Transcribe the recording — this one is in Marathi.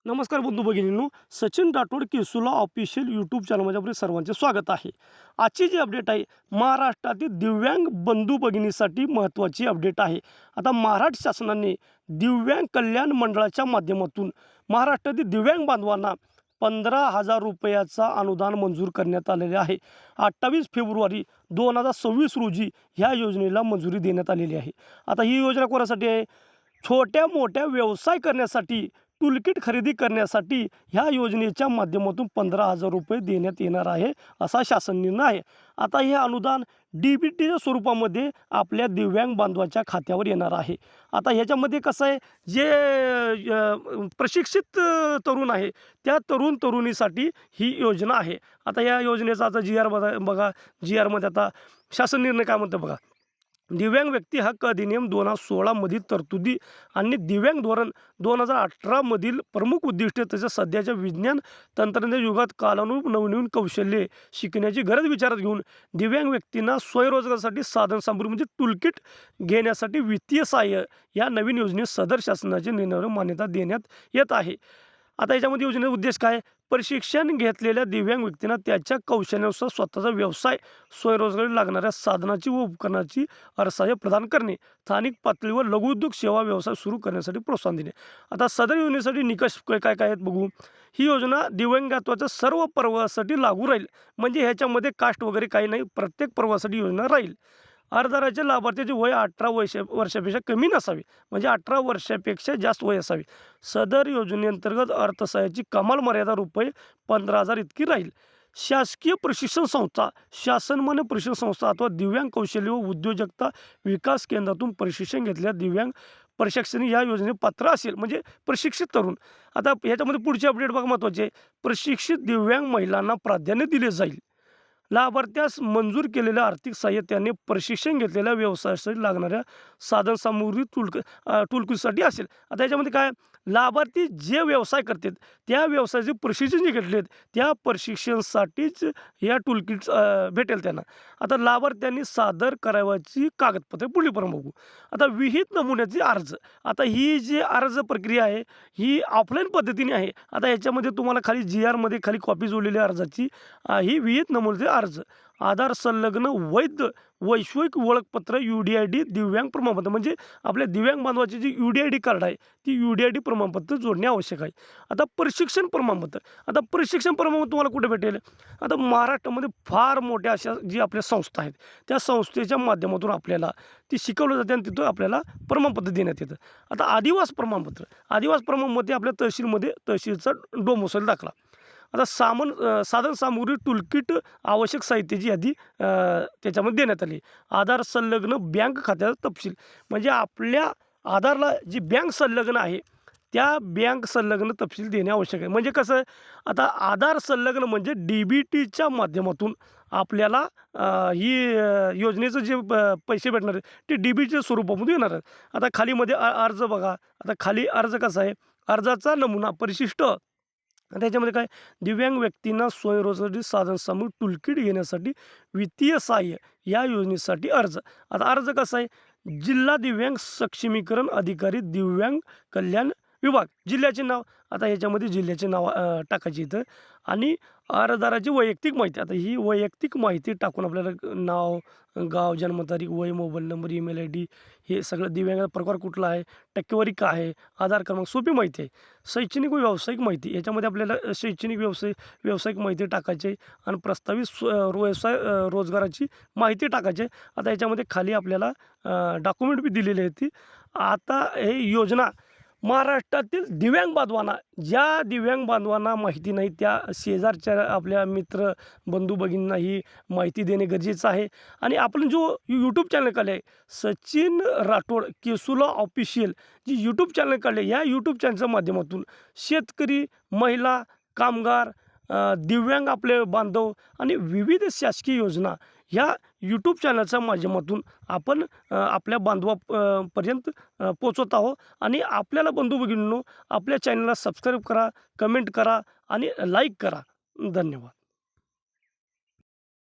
नमस्कार बंधू भगिनींनो, सचिन राठोड केसुला ऑफिशियल यूट्यूब चॅनलमध्ये आपले सर्वांचे स्वागत आहे. आजची जी अपडेट आहे महाराष्ट्रातील दिव्यांग बंधू भगिनीसाठी महत्त्वाची अपडेट आहे. आता महाराष्ट्र शासनाने दिव्यांग कल्याण मंडळाच्या माध्यमातून महाराष्ट्रातील दिव्यांग बांधवांना 15,000 रुपयाचा अनुदान मंजूर करण्यात आलेले आहे. 28 फेब्रुवारी 2026 रोजी ह्या योजनेला मंजुरी देण्यात आलेली आहे. आता ही योजना कोणासाठी आहे? छोट्या मोठ्या व्यवसाय करण्यासाठी, टूलकिट खरेदी करण्यासाठी ह्या योजनेच्या माध्यमातून 15,000 रुपये देण्यात येणार आहे, असा शासन निर्णय आहे. आता हे अनुदान DBTच्या स्वरूपामध्ये आपल्या दिव्यांग बांधवाच्या खात्यावर येणार आहे. आता ह्याच्यामध्ये कसं आहे, जे प्रशिक्षित तरुण आहे त्या तरुणीसाठी ही योजना आहे. आता या योजनेचा आता जी आर बघा, जी आरमध्ये आता शासन निर्णय काय म्हणतं बघा. दिव्यांग व्यक्ती हक्क अधिनियम 2016 मधील तरतुदी आणि दिव्यांग धोरण 2018 मधील प्रमुख उद्दिष्टे तसेच सध्याच्या विज्ञान तंत्रज्ञान युगात कालानुरूप नवनवीन कौशल्ये शिकण्याची गरज विचारात घेऊन दिव्यांग व्यक्तींना स्वयंरोजगारासाठी साधनसामुग्री म्हणजे टूलकिट घेण्यासाठी वित्तीय सहाय्य या नवीन योजनेत सदर शासनाच्या निर्णयावर मान्यता देण्यात येत आहे. आता याच्यामध्ये योजनेचा उद्देश काय? प्रशिक्षण घेतलेल्या दिव्यांग व्यक्तींना त्याच्या कौशल्यानुसार स्वतःचा व्यवसाय, स्वयंरोजगारी लागणाऱ्या साधनाची व उपकरणाची अर्थसहाय्य प्रदान करणे, स्थानिक पातळीवर लघुउद्योग सेवा व्यवसाय सुरू करण्यासाठी प्रोत्साहन देणे. आता सदर योजनेसाठी निकष काय काय आहेत बघू. ही योजना दिव्यांगत्वाच्या सर्व प्रवर्गासाठी लागू राहील. म्हणजे ह्याच्यामध्ये कास्ट वगैरे काही नाही, प्रत्येक प्रवर्गासाठी योजना राहील. अर्जदाराच्या लाभार्थ्याचे वय 18 वर्षापेक्षा कमी नसावे, म्हणजे 18 वर्षापेक्षा जास्त वय असावे. सदर योजनेअंतर्गत अर्थसहाय्याची कमाल मर्यादा ₹15,000 इतकी राहील. शासकीय प्रशिक्षण संस्था, शासनमान्य प्रशिक्षण संस्था अथवा दिव्यांग कौशल्य व उद्योजकता विकास केंद्रातून प्रशिक्षण घेतलेल्या दिव्यांग प्रशिक्षण या योजने पात्र असेल, म्हणजे प्रशिक्षित तरुण. आता ह्याच्यामध्ये पुढची अपडेट बघा महत्त्वाची आहे. प्रशिक्षित दिव्यांग महिलांना प्राधान्य दिले जाईल. लाभार्थ्यास मंजूर केलेलं आर्थिक सहाय्य त्याने प्रशिक्षण घेतलेल्या व्यवसायासाठी लागणाऱ्या साधनसामुग्री टूलकिटसाठी असेल. आता याच्यामध्ये काय, लाभार्थी जे व्यवसाय करतात त्या व्यवसायाचे प्रशिक्षण जे घेतलेत त्या प्रशिक्षणासाठीच या टूलकिट भेटेल त्यांना. आता लाभार्थ्यांनी सादर करावयाची कागदपत्रे पुढीलप्रमाणे बघू. आता विहित नमुन्याचे अर्ज. आता ही जी अर्ज प्रक्रिया आहे ही ऑफलाईन पद्धतीने आहे. आता याच्यामध्ये तुम्हाला खाली GRमध्ये खाली कॉपी जोडलेली अर्जाची ही विहित नमुन्याचे अर्ज, आधार संलग्न वैध वैश्विक ओळखपत्र, UDID दिव्यांग प्रमाणपत्र, म्हणजे आपल्या दिव्यांग बांधवाची जी UDID कार्ड आहे ती UDID प्रमाणपत्र जोडणे आवश्यक आहे. आता प्रशिक्षण प्रमाणपत्र. आता प्रशिक्षण प्रमाणपत्र तुम्हाला कुठे भेटेल? आता महाराष्ट्रामध्ये फार मोठ्या अशा जी आपल्या संस्था आहेत त्या संस्थेच्या माध्यमातून आपल्याला ती शिकवलं जाते आणि तिथं आपल्याला प्रमाणपत्र देण्यात येतं. आता आदिवास प्रमाणपत्र. आदिवास प्रमाणपत्र आपल्या तहसीलमध्ये तहसीलचा डोमोसल दाखला. आता साधनसामुग्री टूलकिट आवश्यक साहित्याची यादी त्याच्यामध्ये देण्यात आली. आधार संलग्न बँक खात्याचा तपशील, म्हणजे आपल्या आधारला जी बँक संलग्न आहे त्या बँक संलग्न तपशील देणे आवश्यक आहे. म्हणजे कसं आहे, आता आधार संलग्न म्हणजे DBTच्या माध्यमातून आपल्याला ही योजनेचं जे पैसे भेटणार आहेत ते DBTच्या स्वरूपामध्ये येणार आहेत. आता खालीमध्ये अर्ज बघा. आता खाली अर्ज कसा आहे, अर्जाचा नमुना परिशिष्ट. त्याच्यामध्ये काय, दिव्यांग व्यक्तींना स्वयंरोजगारी साधनसामुग्री टूलकिट घेण्यासाठी वित्तीय सहाय्य या योजनेसाठी अर्ज. आता अर्ज कसा आहे, जिल्हा दिव्यांग सक्षमीकरण अधिकारी दिव्यांग कल्याण विभाग, जिल्ह्याचे नाव. आता याच्यामध्ये जिल्ह्याचे नाव टाकायचे इथं आणि अर्जदाराची वैयक्तिक माहिती. आता ही वैयक्तिक माहिती टाकून आपल्याला नाव, गाव, जन्मतारीख, वय, मोबाईल नंबर, ईमेल ID हे सगळं, दिव्यांग प्रकार कुठला आहे, टक्केवारी काय आहे, आधार क्रमांक, सोपी माहिती आहे. शैक्षणिक व व्यावसायिक माहिती. याच्यामध्ये आपल्याला शैक्षणिक व्यावसायिक माहिती टाकायची आहे आणि प्रस्तावित व्यवसाय रोजगाराची माहिती टाकायची आहे. आता याच्यामध्ये खाली आपल्याला डॉक्युमेंट बी दिलेली आहे ती. आता हे योजना महाराष्ट्रातील दिव्यांग बांधवांना, ज्या दिव्यांग बांधवांना माहिती नाही त्या शेजारच्या आपल्या मित्र बंधू भगिनींना ही माहिती देणे गरजेचं आहे. आणि आपण जो यूट्यूब चॅनल काढले आहे सचिन राठोड केसुला ऑफिशियल, जी यूट्यूब चॅनल काढले, या यूट्यूब चॅनलच्या माध्यमातून शेतकरी, महिला, कामगार, दिव्यांग आपले बांधव आणि विविध शासकीय योजना ह्या यूट्यूब चॅनलच्या माध्यमातून आपण आपल्या पर्यंत पोचवत आहोत. आणि आपल्याला बंधू भगिनींनो आपल्या चॅनलला सबस्क्राईब करा, कमेंट करा आणि लाईक करा. धन्यवाद.